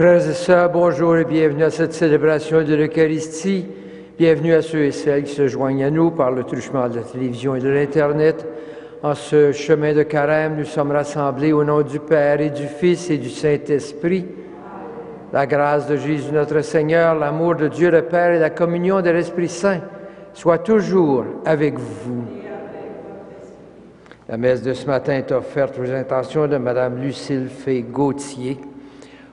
Frères et sœurs, bonjour et bienvenue à cette célébration de l'Eucharistie. Bienvenue à ceux et celles qui se joignent à nous par le truchement de la télévision et de l'Internet. En ce chemin de carême, nous sommes rassemblés au nom du Père et du Fils et du Saint-Esprit. La grâce de Jésus notre Seigneur, l'amour de Dieu le Père et la communion de l'Esprit Saint soient toujours avec vous. La messe de ce matin est offerte aux intentions de Mme Lucille Fay-Gauthier.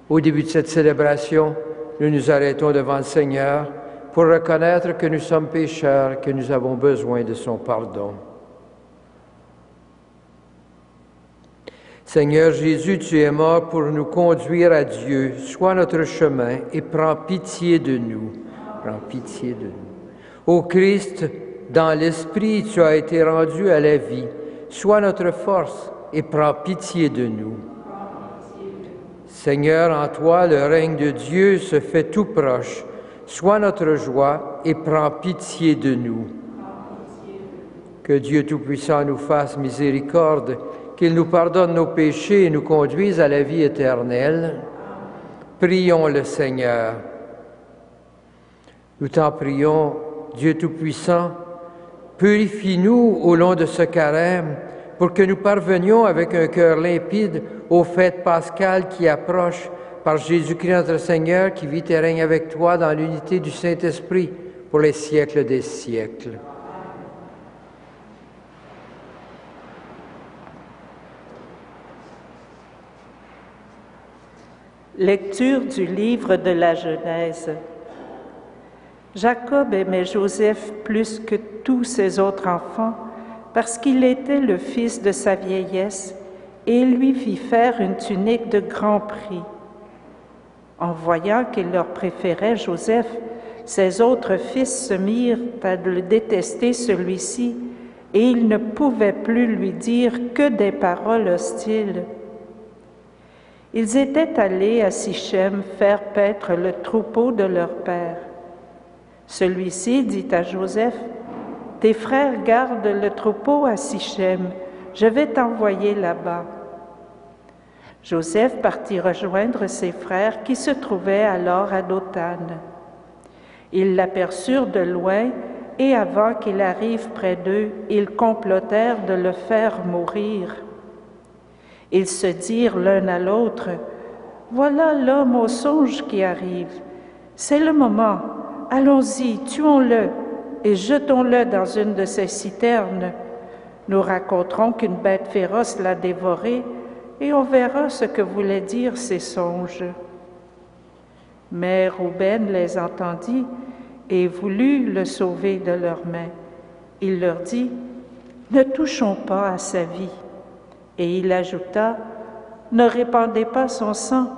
Au début de cette célébration, nous nous arrêtons devant le Seigneur pour reconnaître que nous sommes pécheurs, que nous avons besoin de son pardon. Seigneur Jésus, tu es mort pour nous conduire à Dieu. Sois notre chemin et prends pitié de nous. Prends pitié de nous. Ô Christ, dans l'Esprit, tu as été rendu à la vie. Sois notre force et prends pitié de nous. Seigneur, en toi, le règne de Dieu se fait tout proche. Sois notre joie et prends pitié de nous. Que Dieu Tout-Puissant nous fasse miséricorde, qu'il nous pardonne nos péchés et nous conduise à la vie éternelle. Prions le Seigneur. Nous t'en prions, Dieu Tout-Puissant, purifie-nous au long de ce carême pour que nous parvenions avec un cœur limpide aux fêtes pascales qui approchent par Jésus-Christ notre Seigneur qui vit et règne avec toi dans l'unité du Saint-Esprit pour les siècles des siècles. Lecture du livre de la Genèse. Jacob aimait Joseph plus que tous ses autres enfants parce qu'il était le fils de sa vieillesse et il lui fit faire une tunique de grand prix. En voyant qu'il leur préférait Joseph, ses autres fils se mirent à le détester celui-ci et ils ne pouvaient plus lui dire que des paroles hostiles. Ils étaient allés à Sichem faire paître le troupeau de leur père. Celui-ci dit à Joseph, « Tes frères gardent le troupeau à Sichem, je vais t'envoyer là-bas. » Joseph partit rejoindre ses frères qui se trouvaient alors à Dothan. Ils l'aperçurent de loin et avant qu'il arrive près d'eux, ils complotèrent de le faire mourir. Ils se dirent l'un à l'autre, « Voilà l'homme au songe qui arrive. C'est le moment. Allons-y, tuons-le et jetons-le dans une de ces citernes. Nous raconterons qu'une bête féroce l'a dévoré et on verra ce que voulaient dire ces songes. » Mais Rouben les entendit et voulut le sauver de leurs mains. Il leur dit, « Ne touchons pas à sa vie. » Et il ajouta, « Ne répandez pas son sang,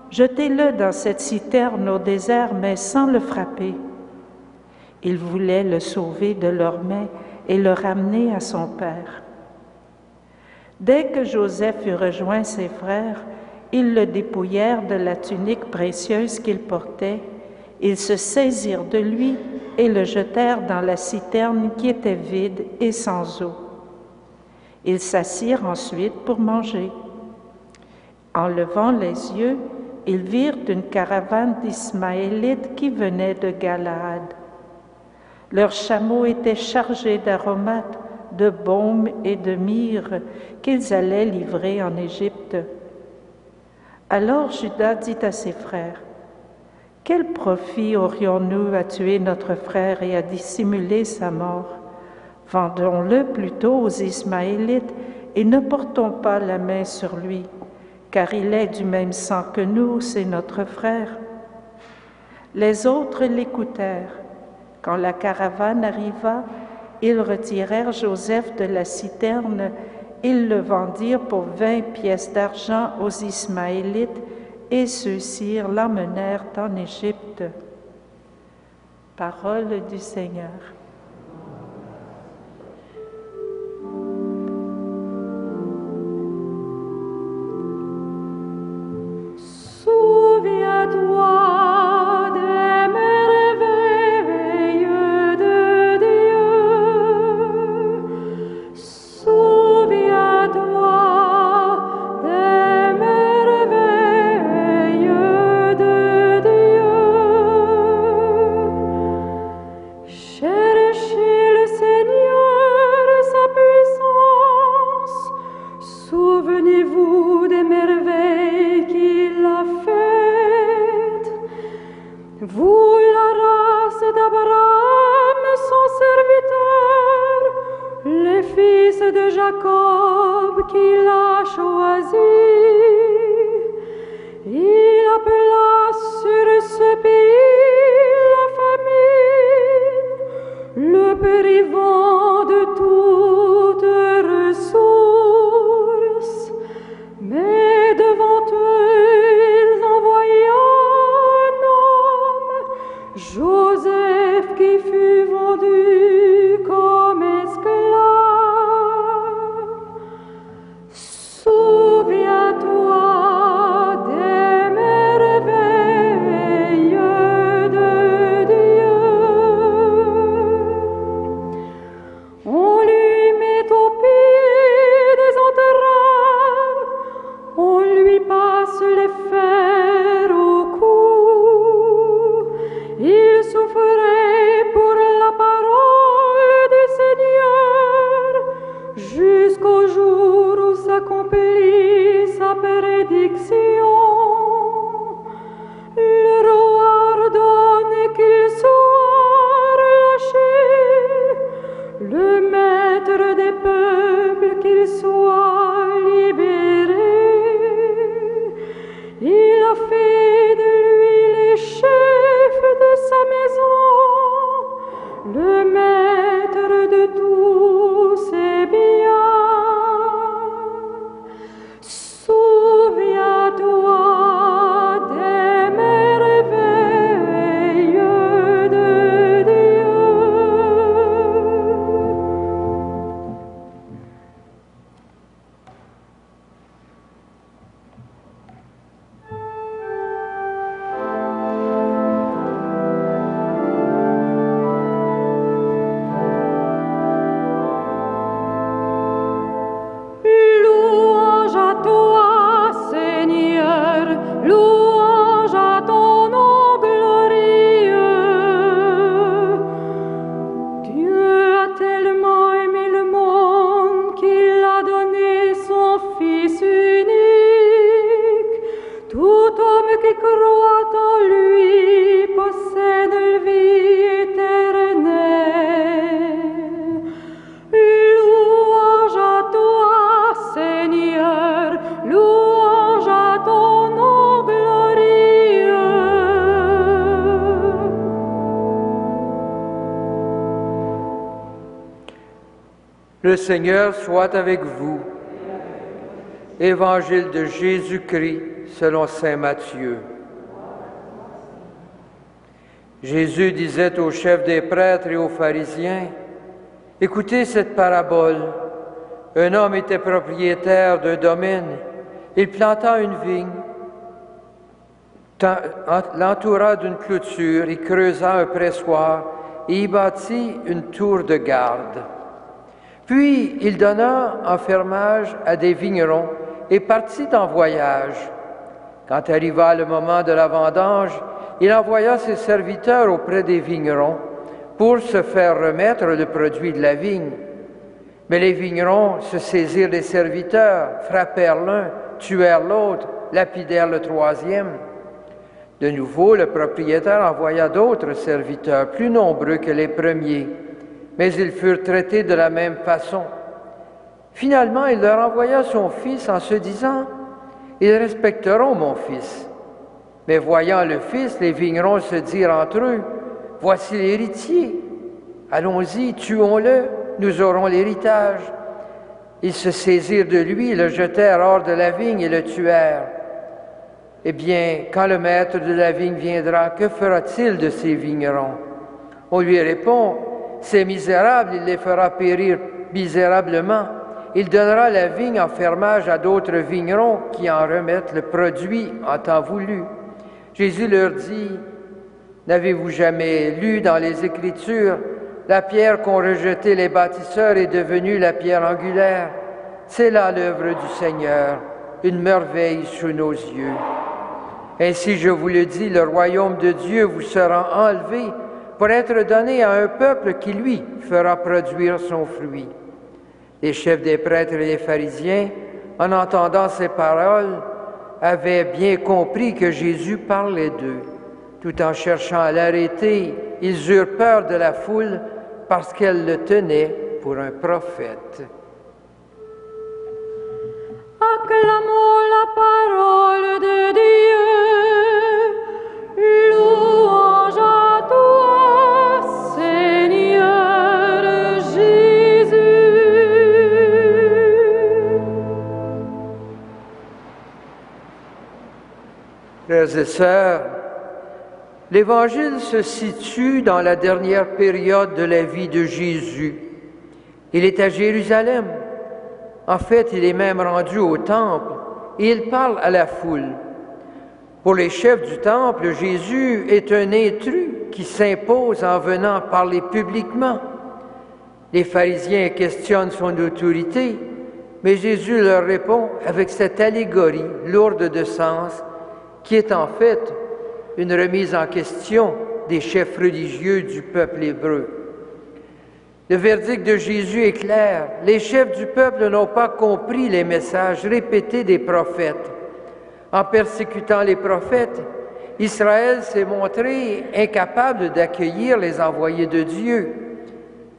jetez-le dans cette citerne au désert, mais sans le frapper. » Ils voulaient le sauver de leurs mains et le ramener à son père. Dès que Joseph eut rejoint ses frères, ils le dépouillèrent de la tunique précieuse qu'il portait. Ils se saisirent de lui et le jetèrent dans la citerne qui était vide et sans eau. Ils s'assirent ensuite pour manger. En levant les yeux, ils virent une caravane d'Ismaélites qui venait de Galaad. Leurs chameaux étaient chargés d'aromates, de baume et de myrrhe qu'ils allaient livrer en Égypte. Alors Juda dit à ses frères, « Quel profit aurions-nous à tuer notre frère et à dissimuler sa mort? Vendons-le plutôt aux Ismaélites et ne portons pas la main sur lui, car il est du même sang que nous, c'est notre frère. » Les autres l'écoutèrent. Quand la caravane arriva, ils retirèrent Joseph de la citerne, ils le vendirent pour 20 pièces d'argent aux Ismaélites, et ceux-ci l'emmenèrent en Égypte. Parole du Seigneur. Souviens-toi des merveilles de Dieu. Souviens-toi des merveilles de Jacob qu'il a choisi. Il appela sur ce pays la famine, le privant de toute ressource. Mais devant eux, ils envoyèrent un homme, Joseph, qui fut vendu comme esclave. Souviens-toi des merveilles de Dieu. On lui met au pied des entraves, on lui passe les fers au cou. Il souffrait pour la parole du Seigneur jusqu'au jour où s'accomplit sa prédiction. Le roi ordonne qu'il soit relâché, le maître des peuples qu'il soit libéré. Il a fait de lui les chefs de sa maison, le maître de tous ses biens. Souviens-toi des merveilles de Dieu. Louange à toi, Seigneur, louange à ton nom glorieux. Dieu a tellement aimé le monde qu'il a donné son Fils unique. Tout homme qui croit en lui possède la vie éternelle. Louange à toi, Seigneur, louange à ton nom glorieux. Le Seigneur soit avec vous. Évangile de Jésus-Christ selon saint Matthieu. Jésus disait aux chefs des prêtres et aux pharisiens, « Écoutez cette parabole. Un homme était propriétaire d'un domaine. Il planta une vigne, l'entoura d'une clôture, il creusa un pressoir et y bâtit une tour de garde. Puis il donna en fermage à des vignerons et partit en voyage. Quand arriva le moment de la vendange, il envoya ses serviteurs auprès des vignerons pour se faire remettre le produit de la vigne. Mais les vignerons se saisirent des serviteurs, frappèrent l'un, tuèrent l'autre, lapidèrent le troisième. De nouveau, le propriétaire envoya d'autres serviteurs, plus nombreux que les premiers, mais ils furent traités de la même façon. Finalement, il leur envoya son fils en se disant, « Ils respecteront mon fils. » Mais voyant le fils, les vignerons se dirent entre eux, « Voici l'héritier. Allons-y, tuons-le, nous aurons l'héritage. » Ils se saisirent de lui, le jetèrent hors de la vigne et le tuèrent. Eh bien, quand le maître de la vigne viendra, que fera-t-il de ces vignerons? On lui répond, « Ces misérables, il les fera périr misérablement. Il donnera la vigne en fermage à d'autres vignerons qui en remettent le produit en temps voulu. » Jésus leur dit, « N'avez-vous jamais lu dans les Écritures, la pierre qu'ont rejetée les bâtisseurs est devenue la pierre angulaire? C'est là l'œuvre du Seigneur, une merveille sous nos yeux. Ainsi, je vous le dis, le royaume de Dieu vous sera enlevé pour être donné à un peuple qui, lui, fera produire son fruit. » Les chefs des prêtres et les pharisiens, en entendant ces paroles, avaient bien compris que Jésus parlait d'eux. Tout en cherchant à l'arrêter, ils eurent peur de la foule parce qu'elle le tenait pour un prophète. Acclamons la parole de Dieu. Louange à toi, Seigneur Jésus. Frères et sœurs, l'Évangile se situe dans la dernière période de la vie de Jésus. Il est à Jérusalem. En fait, il est même rendu au temple et il parle à la foule. Pour les chefs du temple, Jésus est un intrus qui s'impose en venant parler publiquement. Les pharisiens questionnent son autorité, mais Jésus leur répond avec cette allégorie lourde de sens qui est en fait une remise en question des chefs religieux du peuple hébreu. Le verdict de Jésus est clair. Les chefs du peuple n'ont pas compris les messages répétés des prophètes. En persécutant les prophètes, Israël s'est montré incapable d'accueillir les envoyés de Dieu.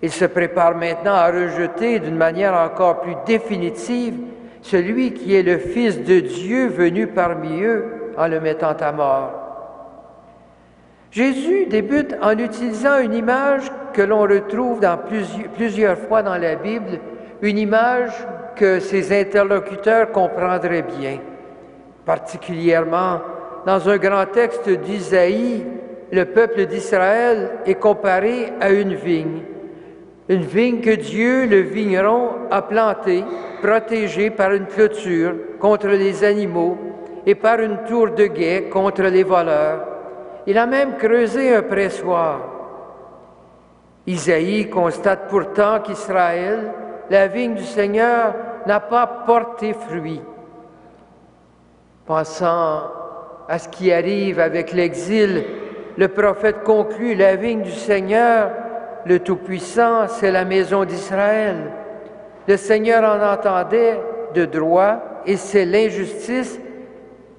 Il se prépare maintenant à rejeter d'une manière encore plus définitive celui qui est le Fils de Dieu venu parmi eux en le mettant à mort. Jésus débute en utilisant une image que l'on retrouve dans plusieurs fois dans la Bible, une image que ses interlocuteurs comprendraient bien. Particulièrement, dans un grand texte d'Isaïe, le peuple d'Israël est comparé à une vigne que Dieu, le vigneron, a plantée, protégée par une clôture contre les animaux et par une tour de guet contre les voleurs. Il a même creusé un pressoir. Isaïe constate pourtant qu'Israël, la vigne du Seigneur, n'a pas porté fruit. Pensant à ce qui arrive avec l'exil, le prophète conclut: la vigne du Seigneur, le Tout-Puissant, c'est la maison d'Israël. Le Seigneur en entendait de droit et c'est l'injustice.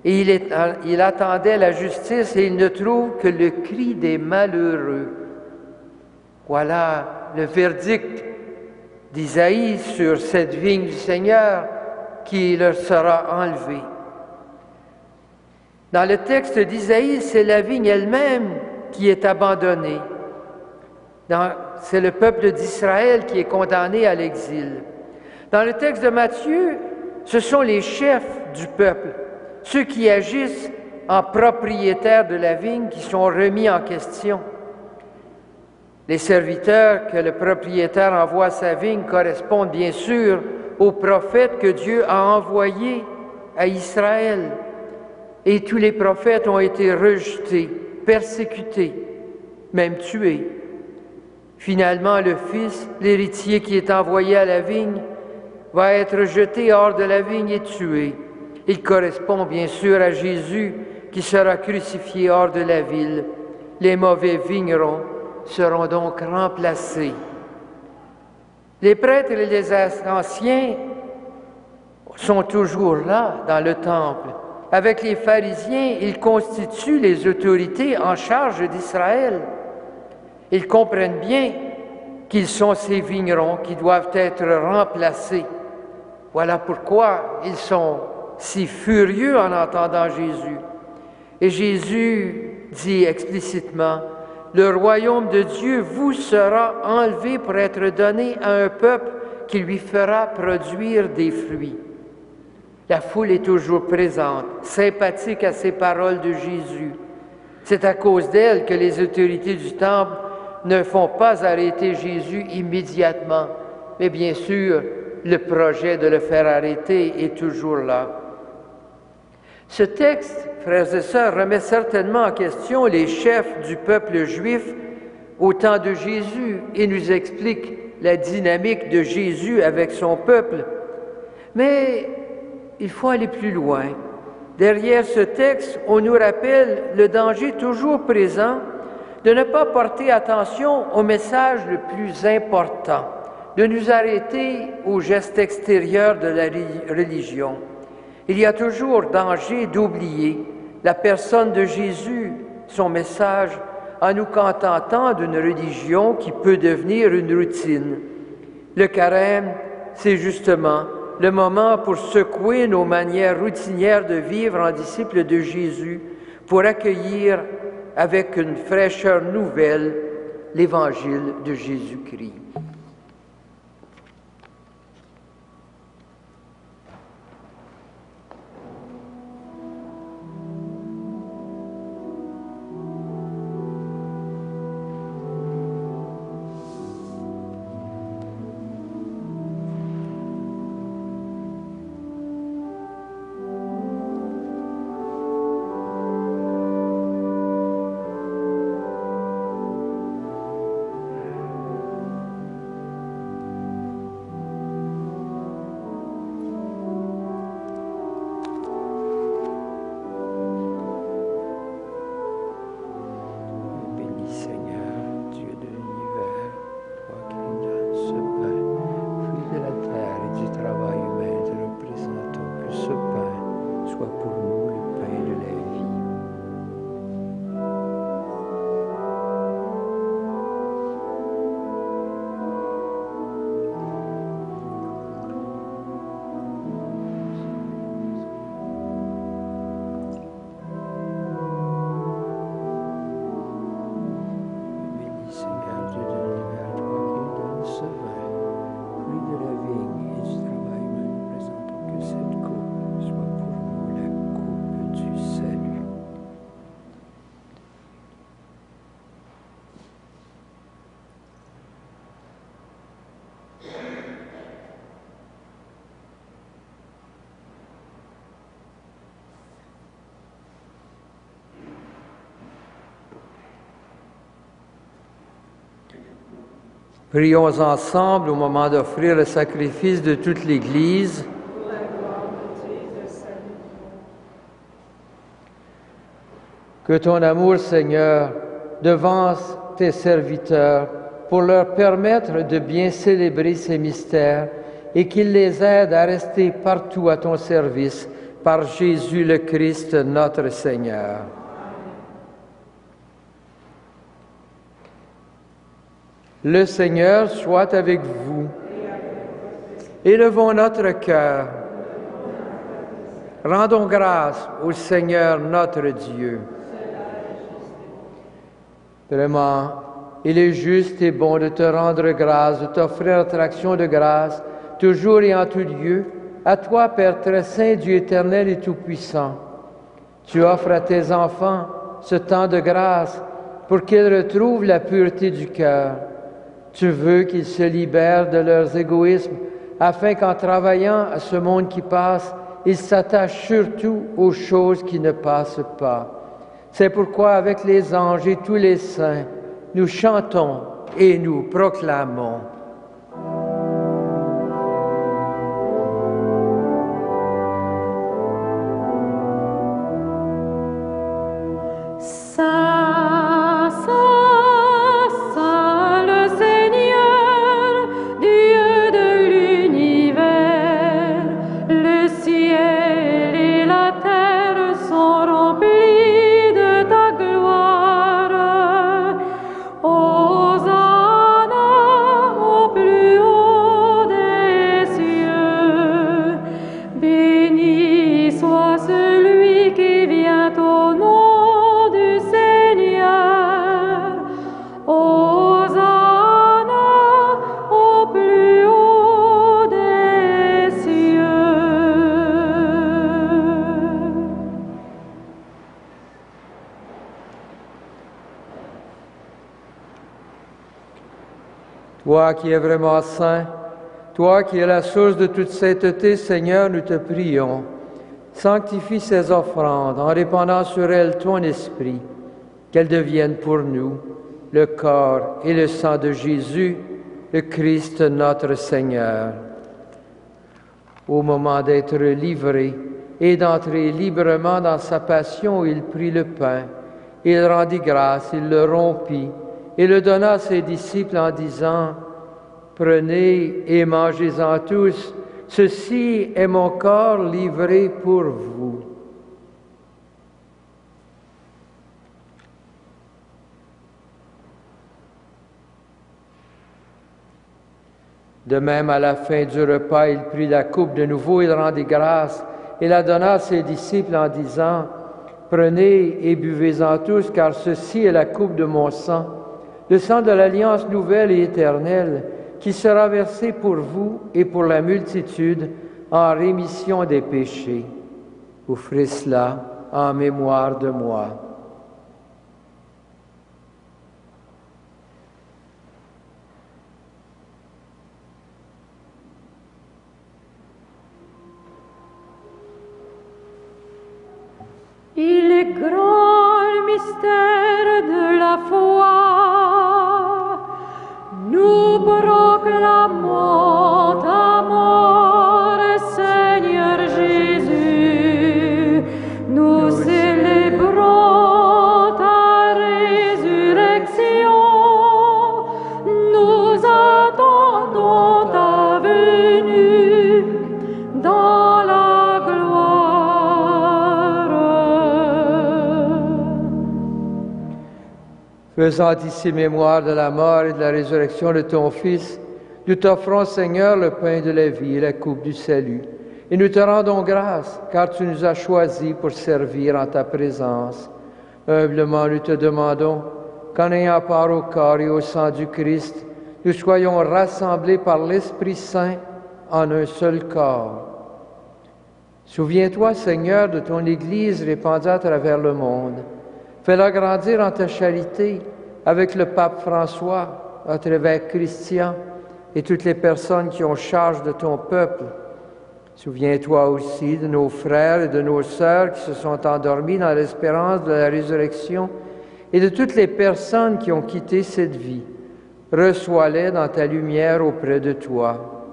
Et il attendait la justice et il ne trouve que le cri des malheureux. Voilà le verdict d'Isaïe sur cette vigne du Seigneur qui leur sera enlevée. Dans le texte d'Isaïe, c'est la vigne elle-même qui est abandonnée. C'est le peuple d'Israël qui est condamné à l'exil. Dans le texte de Matthieu, ce sont les chefs du peuple, ceux qui agissent en propriétaires de la vigne, qui sont remis en question. Les serviteurs que le propriétaire envoie à sa vigne correspondent bien sûr aux prophètes que Dieu a envoyés à Israël. Et tous les prophètes ont été rejetés, persécutés, même tués. Finalement, le Fils, l'héritier qui est envoyé à la vigne, va être jeté hors de la vigne et tué. Il correspond bien sûr à Jésus qui sera crucifié hors de la ville. Les mauvais vignerons seront donc remplacés. Les prêtres et les anciens sont toujours là dans le temple. Avec les pharisiens, ils constituent les autorités en charge d'Israël. Ils comprennent bien qu'ils sont ces vignerons qui doivent être remplacés. Voilà pourquoi ils sont si furieux en entendant Jésus. Et Jésus dit explicitement: le royaume de Dieu vous sera enlevé pour être donné à un peuple qui lui fera produire des fruits. La foule est toujours présente, sympathique à ces paroles de Jésus. C'est à cause d'elle que les autorités du temple ne font pas arrêter Jésus immédiatement. Mais bien sûr, le projet de le faire arrêter est toujours là. Ce texte, frères et sœurs, remet certainement en question les chefs du peuple juif au temps de Jésus et nous explique la dynamique de Jésus avec son peuple. Mais il faut aller plus loin. Derrière ce texte, on nous rappelle le danger toujours présent de ne pas porter attention au message le plus important, de nous arrêter aux gestes extérieurs de la religion. Il y a toujours danger d'oublier la personne de Jésus, son message, en nous contentant d'une religion qui peut devenir une routine. Le carême, c'est justement le moment pour secouer nos manières routinières de vivre en disciples de Jésus, pour accueillir avec une fraîcheur nouvelle l'Évangile de Jésus-Christ. Prions ensemble au moment d'offrir le sacrifice de toute l'Église. Que ton amour, Seigneur, devance tes serviteurs pour leur permettre de bien célébrer ces mystères et qu'il les aide à rester partout à ton service par Jésus le Christ, notre Seigneur. Le Seigneur soit avec vous. Élevons notre cœur. Rendons grâce au Seigneur notre Dieu. Vraiment, il est juste et bon de te rendre grâce, de t'offrir notre action de grâce, toujours et en tout lieu, à toi, Père très saint, Dieu éternel et tout-puissant. Tu offres à tes enfants ce temps de grâce pour qu'ils retrouvent la pureté du cœur. Tu veux qu'ils se libèrent de leurs égoïsmes afin qu'en travaillant à ce monde qui passe, ils s'attachent surtout aux choses qui ne passent pas. C'est pourquoi avec les anges et tous les saints, nous chantons et nous proclamons. Toi qui es vraiment saint, toi qui es la source de toute sainteté, Seigneur, nous te prions. Sanctifie ces offrandes en répandant sur elles ton esprit, qu'elles deviennent pour nous le corps et le sang de Jésus, le Christ notre Seigneur. Au moment d'être livré et d'entrer librement dans sa passion, il prit le pain, il rendit grâce, il le rompit, et le donna à ses disciples en disant, « Prenez et mangez-en tous, ceci est mon corps livré pour vous. » De même, à la fin du repas, il prit la coupe de nouveau, il rendit grâce et la donna à ses disciples en disant, « Prenez et buvez-en tous, car ceci est la coupe de mon sang, le sang de l'alliance nouvelle et éternelle, qui sera versé pour vous et pour la multitude en rémission des péchés. Vous ferez cela en mémoire de moi. » Il est grand le mystère de la foi. Nous proclamons ta mort, Seigneur Jésus. Nous célébrons ta résurrection. Nous attendons ta venue dans la gloire. Faisant ici mémoire de la mort et de la résurrection de ton Fils, nous t'offrons, Seigneur, le pain de la vie et la coupe du salut. Et nous te rendons grâce, car tu nous as choisis pour servir en ta présence. Humblement, nous te demandons qu'en ayant part au corps et au sang du Christ, nous soyons rassemblés par l'Esprit Saint en un seul corps. Souviens-toi, Seigneur, de ton Église répandue à travers le monde. Fais-la grandir en ta charité avec le pape François, notre évêque Christian et toutes les personnes qui ont charge de ton peuple. Souviens-toi aussi de nos frères et de nos sœurs qui se sont endormis dans l'espérance de la résurrection et de toutes les personnes qui ont quitté cette vie. Reçois-les dans ta lumière auprès de toi.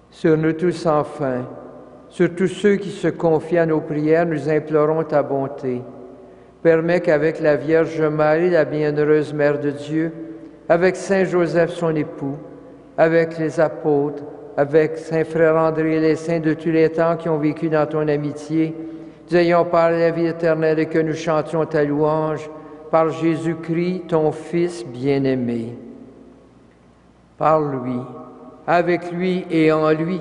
Sur nous tous enfin, sur tous ceux qui se confient à nos prières, nous implorons ta bonté. Permets qu'avec la Vierge Marie, la bienheureuse Mère de Dieu, avec Saint Joseph, son époux, avec les apôtres, avec Saint Frère André et les saints de tous les temps qui ont vécu dans ton amitié, nous ayons parlé la vie éternelle et que nous chantions ta louange par Jésus-Christ, ton Fils bien-aimé. Par lui, avec lui et en lui,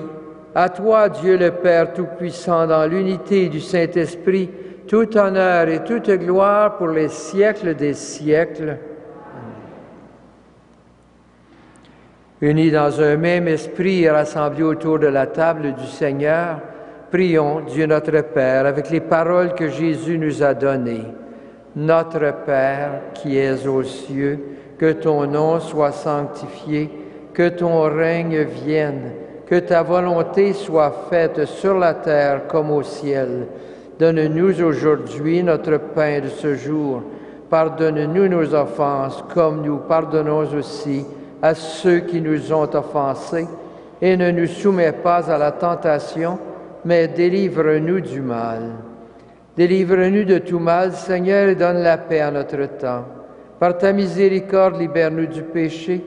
à toi, Dieu le Père Tout-Puissant, dans l'unité du Saint-Esprit, tout honneur et toute gloire pour les siècles des siècles. Unis dans un même esprit et rassemblés autour de la table du Seigneur, prions Dieu notre Père avec les paroles que Jésus nous a données. Notre Père qui es aux cieux, que ton nom soit sanctifié, que ton règne vienne, que ta volonté soit faite sur la terre comme au ciel. Donne-nous aujourd'hui notre pain de ce jour. Pardonne-nous nos offenses, comme nous pardonnons aussi à ceux qui nous ont offensés. Et ne nous soumets pas à la tentation, mais délivre-nous du mal. Délivre-nous de tout mal, Seigneur, et donne la paix à notre temps. Par ta miséricorde, libère-nous du péché.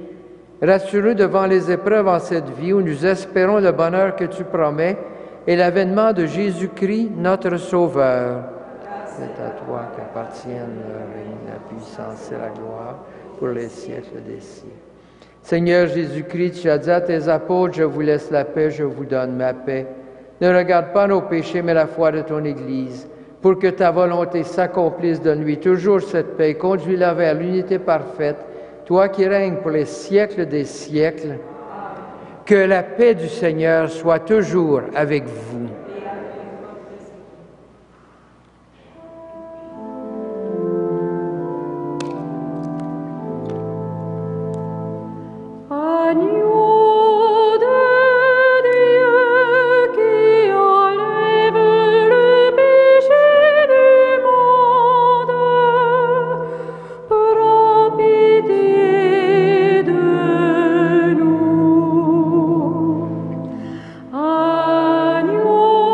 Rassure-nous devant les épreuves en cette vie où nous espérons le bonheur que tu promets, et l'avènement de Jésus-Christ, notre Sauveur. C'est à toi qu'appartiennent le règne, la puissance et la gloire pour les siècles des siècles. Seigneur Jésus-Christ, tu as dit à tes apôtres, je vous laisse la paix, je vous donne ma paix. Ne regarde pas nos péchés, mais la foi de ton Église. Pour que ta volonté s'accomplisse, donne-lui toujours cette paix, conduis-la vers l'unité parfaite, toi qui règnes pour les siècles des siècles. Que la paix du Seigneur soit toujours avec vous. Agneau de Dieu qui enlève le péché du monde, prends pitié de nous. Agneau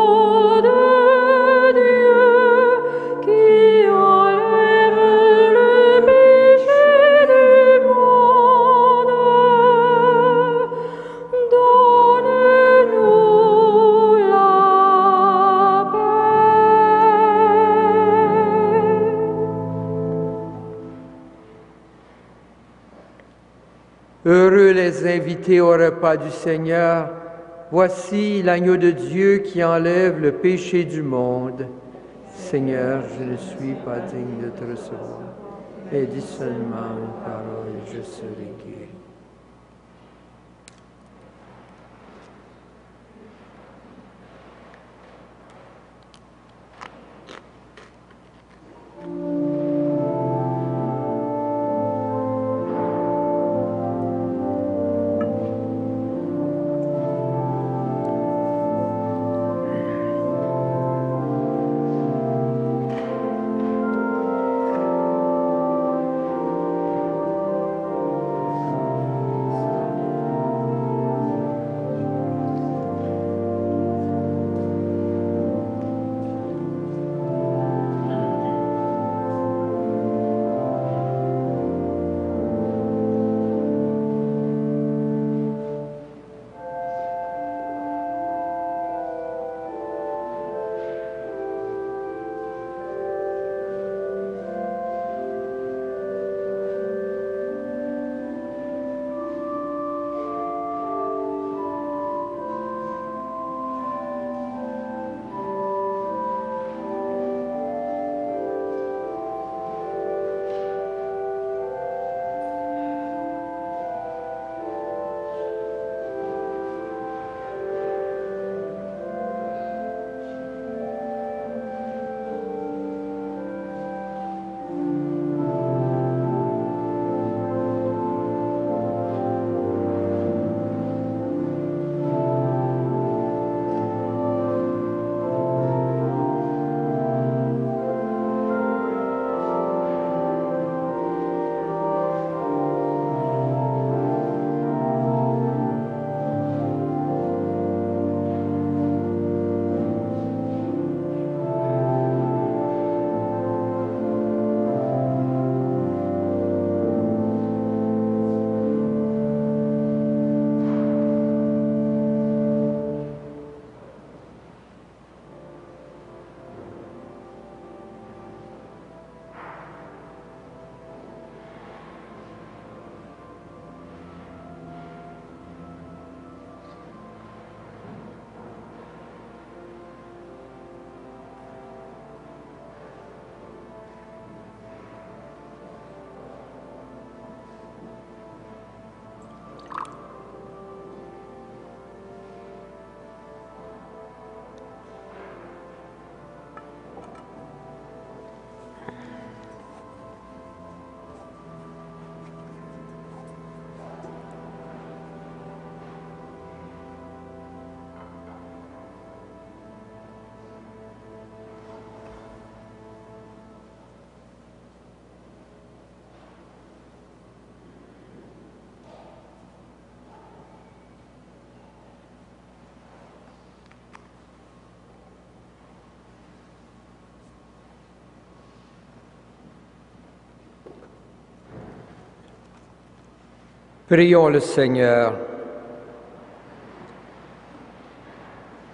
Heureux les invités au repas du Seigneur. Voici l'agneau de Dieu qui enlève le péché du monde. Seigneur, je ne suis pas digne de te recevoir. Et dis seulement une parole et je serai guéri. Prions le Seigneur.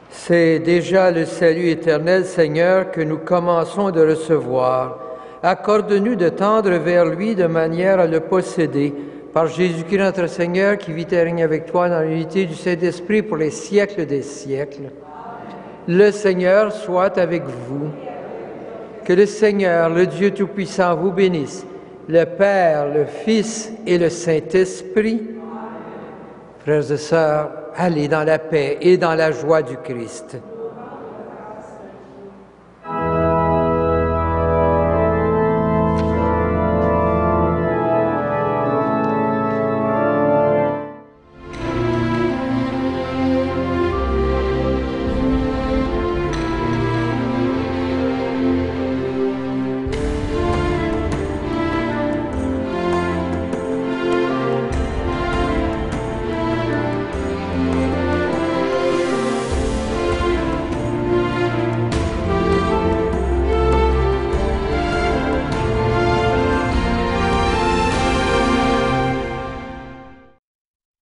C'est déjà le salut éternel, Seigneur, que nous commençons de recevoir. Accorde-nous de tendre vers lui de manière à le posséder. Par Jésus-Christ notre Seigneur, qui vit et règne avec toi dans l'unité du Saint-Esprit pour les siècles des siècles. Le Seigneur soit avec vous. Que le Seigneur, le Dieu Tout-Puissant, vous bénisse, le Père, le Fils et le Saint-Esprit. Frères et sœurs, allez dans la paix et dans la joie du Christ.